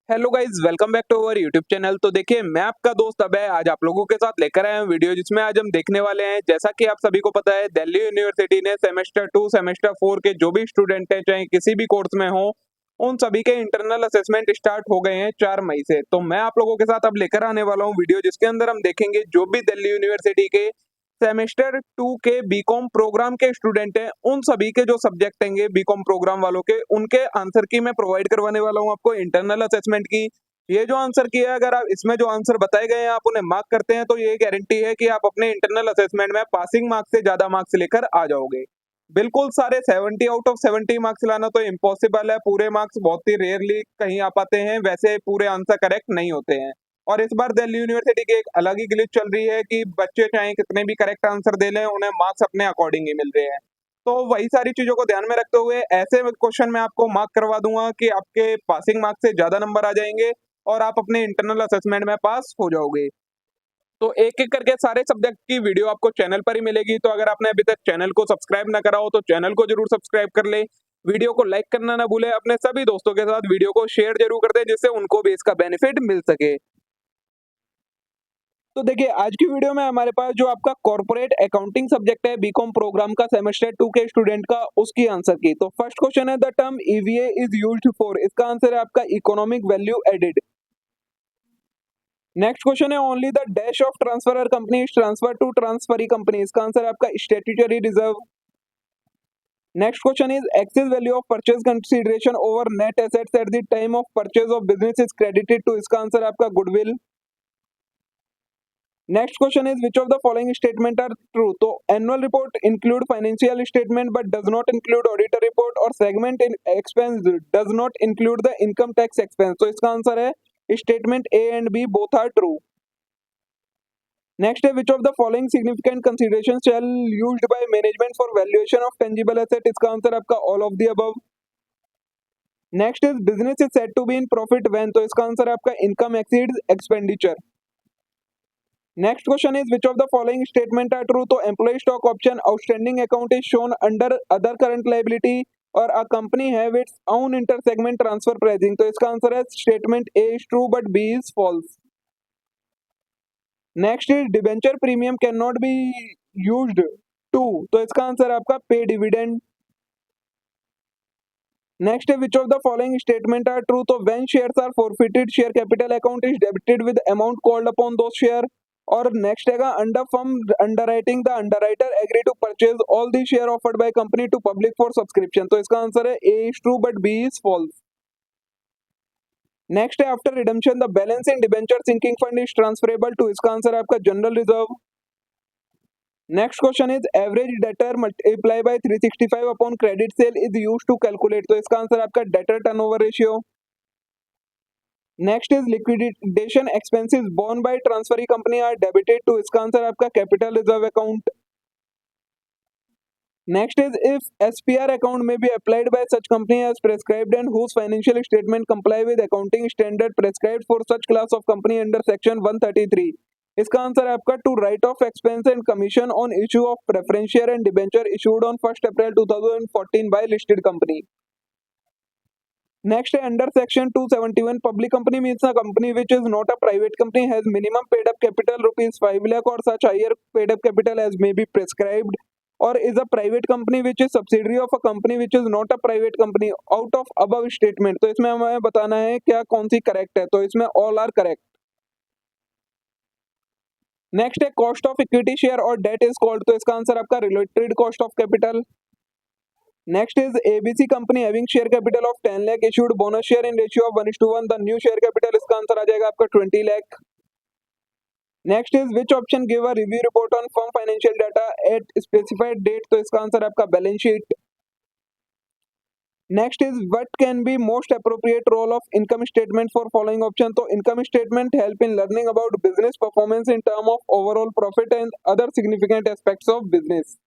Hello guys, welcome back to our YouTube channel. तो देखिए, मैं आपका दोस्त अभय आज आप लोगों के साथ लेकर आया हूं वीडियो, जिसमें आज हम देखने वाले हैं। जैसा कि आप सभी को पता है, दिल्ली यूनिवर्सिटी ने सेमेस्टर 2 सेमेस्टर 4 के जो भी स्टूडेंट हैं, चाहे किसी भी कोर्स में हो, उन सभी के इंटरनल असेसमेंट स्टार्ट हो गए हैं 4 मई से। तो मैं आप लोगों के साथ अब लेकर आने वाला हूँ वीडियो, जिसके अंदर हम देखेंगे जो भी दिल्ली यूनिवर्सिटी के सेमेस्टर 2 के बीकॉम प्रोग्राम के स्टूडेंट हैं, उन सभी के जो सब्जेक्ट होंगे बीकॉम प्रोग्राम वालों के, उनके आंसर की मैं प्रोवाइड करवाने वाला हूं आपको इंटरनल असेसमेंट की। ये जो आंसर की है, अगर आप इसमें जो आंसर बताए गए हैं आप उन्हें मार्क करते हैं, तो ये गारंटी है कि आप अपने इंटरनल असेसमेंट में पासिंग मार्क्स से ज्यादा मार्क्स लेकर आ जाओगे। बिल्कुल सारे 70 आउट ऑफ 70 मार्क्स लाना तो इम्पॉसिबल है। पूरे मार्क्स बहुत ही रेयरली कहीं आ पाते हैं, वैसे पूरे आंसर करेक्ट नहीं होते हैं। और इस बार दिल्ली यूनिवर्सिटी की एक अलग ही ग्लिच चल रही है कि बच्चे चाहे कितने भी करेक्ट आंसर दे लें, उन्हें मार्क्स अपने अकॉर्डिंग ही मिल रहे हैं। तो वही सारी चीजों को ध्यान में रखते हुए ऐसे क्वेश्चन मैं आपको मार्क करवा दूंगा कि आपके पासिंग मार्क्स से ज्यादा नंबर आ जाएंगे और आप अपने इंटरनल असेसमेंट में पास हो जाओगे। तो एक एक करके सारे सब्जेक्ट की वीडियो आपको चैनल पर ही मिलेगी। तो अगर आपने अभी तक चैनल को सब्सक्राइब ना करा हो तो चैनल को जरूर सब्सक्राइब कर ले, वीडियो को लाइक करना ना भूले, अपने सभी दोस्तों के साथ वीडियो को शेयर जरूर कर दे, जिससे उनको भी इसका बेनिफिट मिल सके। तो देखिए, आज की वीडियो में हमारे पास जो आपका कॉर्पोरेट अकाउंटिंग सब्जेक्ट है बीकॉम प्रोग्राम का सेमेस्टर 2 के स्टूडेंट का, उसकी आंसर की। तो फर्स्ट क्वेश्चन है, the term EVA is used for. इसका आंसर है आपका economic value added. Next question है, only the dash of transferor company is transfer to transferee company. इसका आंसर है आपका statutory reserve. Next question is, excess value of purchase consideration over net assets at the time of purchase of business is credited to. इसका answer है आपका goodwill. Next question is, which of the following statement are true. तो annual report include financial statement but does not include auditor report, और segment in expense does not include the income tax expense. तो इसका answer है statement A and B both are true. Next है, which of the following significant consideration shall used by management for valuation of tangible asset. इसका answer आपका all of the above. Next is, business is said to be in profit when. तो इसका answer है आपका income exceeds expenditure. Next question is, which of the following statement are true. तो employ stock option outstanding account is shown under other current liability, और a company have its own inter segment transfer pricing. तो इसका answer है statement A is true but B is false. Next is, debenture premium can not be used to. तो इसका answer है आपका pay dividend. Next है, which of the following statement are true. तो when shares are forfeited share capital account is debited with amount called upon those share. और next है, under firm underwriting the underwriter agree to purchase all the share offered by company to public for subscription. तो इसका answer है A is true but B is false. Next है, after redemption the balance in debenture sinking fund is transferable to. इसका answer है आपका general reserve. Next question is, average debtor multiply by 365 upon credit sale is used to calculate. तो इसका answer आपका debtor turnover ratio. Next is, liquidation expenses borne by transferee company are debited to. इसका answer आपका capital reserve account. Next is, if SPR account में be applied by such company as prescribed and whose financial statement comply with accounting standard prescribed for such class of company under section 133। इसका answer है आपका to write off expense and commission on issue of preference share and debenture issued on 1 April 2014 by listed company. Next है, under section 271 public company means a company which is not a private company has minimum paid up capital rupees 5 lakh और such higher paid up capital as may be prescribed, और is a private company which is subsidiary of a company which is not a private company out of above statement. तो इसमें हमें बताना है क्या कौन C correct है। तो इसमें ऑल आर करेक्ट। नेक्स्ट है, कॉस्ट ऑफ इक्विटी शेयर और डेट इज कॉल्ड। तो इसका आंसर आपका related cost of capital. Next is, ABC company having share capital of 10 lakh issued bonus share in ratio of 1:1। The new share capital, इसका answer आ जाएगा आपका 20 lakh. Next is, which option give a review report on firm financial data at specified date. तो इसका answer आपका balance sheet. Next is, what can be most appropriate role of income statement for following option. तो income statement help in learning about business performance in term of overall profit and other significant aspects of business.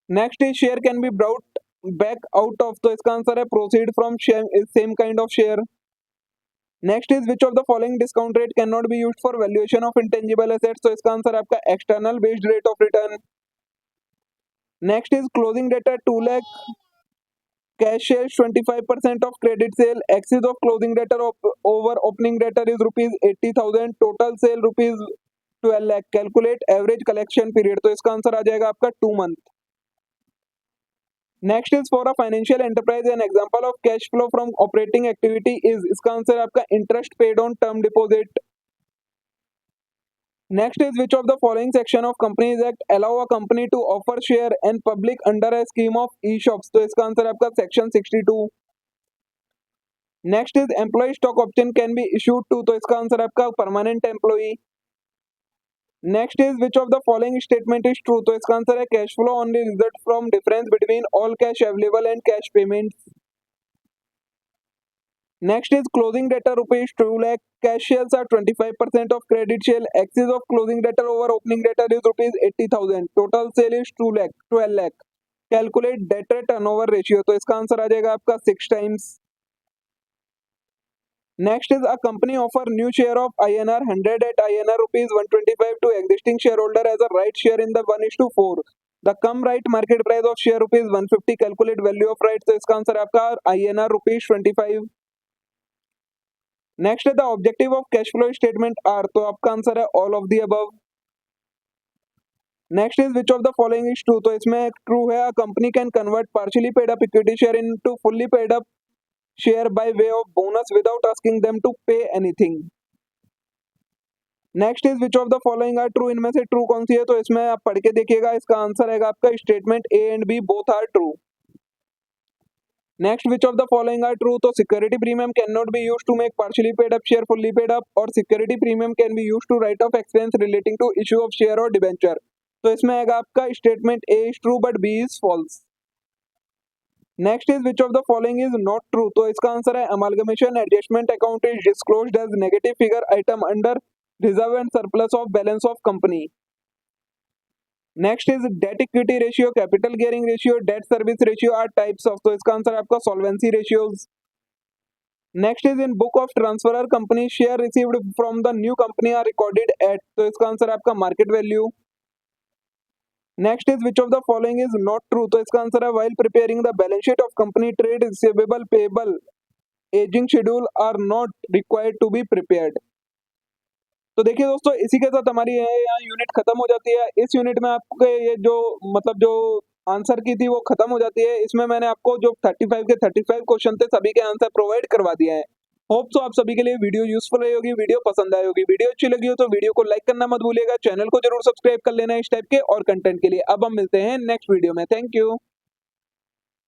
Next is, share can be brought back out of. तो इसका answer है proceed from same kind of share. Next is, which of the following discount rate can not be used for valuation of intangible assets. तो इसका answer आपका external based rate of return. Next is, closing debt 2 lakh cash shares 25% of credit sale, excess of closing debtor over opening debtor is rupees 80,000, total sale rupees 12 lakh, calculate average collection period, तो इसका answer आ जाएगा आपका 2 month. Next is for a financial enterprise an example of cash flow from operating activity is, इसका answer है आपका interest paid on term deposit. Next is which of the following section of companies act allow a company to offer share and public under a scheme of ESOPs, तो इसका answer है आपका section 62। Next is employ stock option can be issued to, तो इसका answer है आपका permanent employee. Next is which of the following statement is true, तो इसका आंसर है cash flow only result from difference between all cash available and cash payments. Next is closing debtor rupees 2 lakh, cash shares are 25% of credit share, excess of closing debtor over opening debtor is rupees 80,000, total sale is 12 lakh, calculate debtor turnover ratio, तो इसका answer आ जाएगा आपका 6 times। Next is a company offer new share of INR 100 at INR rupees 125 to existing shareholder as a right share in the 1:4. The come right market price of share rupees 150, calculate value of right, तो इसका answer आपका INR rupees 25। Next है the objective of cash flow statement are, तो आपका answer है all of the above. Next is which of the following is true, तो इसमें true है a company can convert partially paid up equity share into fully paid up share by way of bonus without asking them to pay anything. Next is which of the following are true, इनमें से true कौन सी है, तो इसमें आप पढ़ के देखिएगा, इसका आंसर है आपका statement A and B both are true. Next which of the following are true, तो security premium can not be used to make partially paid up share fully paid up, और security premium can be used to write off expense relating to issue of share और debenture, तो इसमें आएगा आपका statement A is true but B is false. Next is which of the following is not true, तो इसका answer है amalgamation adjustment account is disclosed as negative figure item under reserve and surplus of balance of company. Next is debt equity ratio, capital gearing ratio, debt service ratio are types of, तो इसका answer है आपका solvency ratios. Next is in book of transferor company share received from the new company are recorded at, तो इसका answer है आपका market value. Next is which of the following is not true, तो इसका answer है while preparing the balance sheet of company trade receivable payable ageing schedule are not required to be prepared. तो देखिए दोस्तों, इसी के साथ हमारी यहाँ यूनिट खत्म हो जाती है। इस यूनिट में आपके ये जो जो आंसर की थी वो खत्म हो जाती है। इसमें मैंने आपको जो 35 के 35 क्वेश्चन थे सभी के आंसर प्रोवाइड करवा दिए हैं। होप सो आप सभी के लिए वीडियो यूजफुल रही होगी, वीडियो पसंद आई होगी। वीडियो अच्छी लगी हो तो वीडियो को लाइक करना मत भूलिएगा, चैनल को जरूर सब्सक्राइब कर लेना इस टाइप के और कंटेंट के लिए। अब हम मिलते हैं नेक्स्ट वीडियो में। Thank you.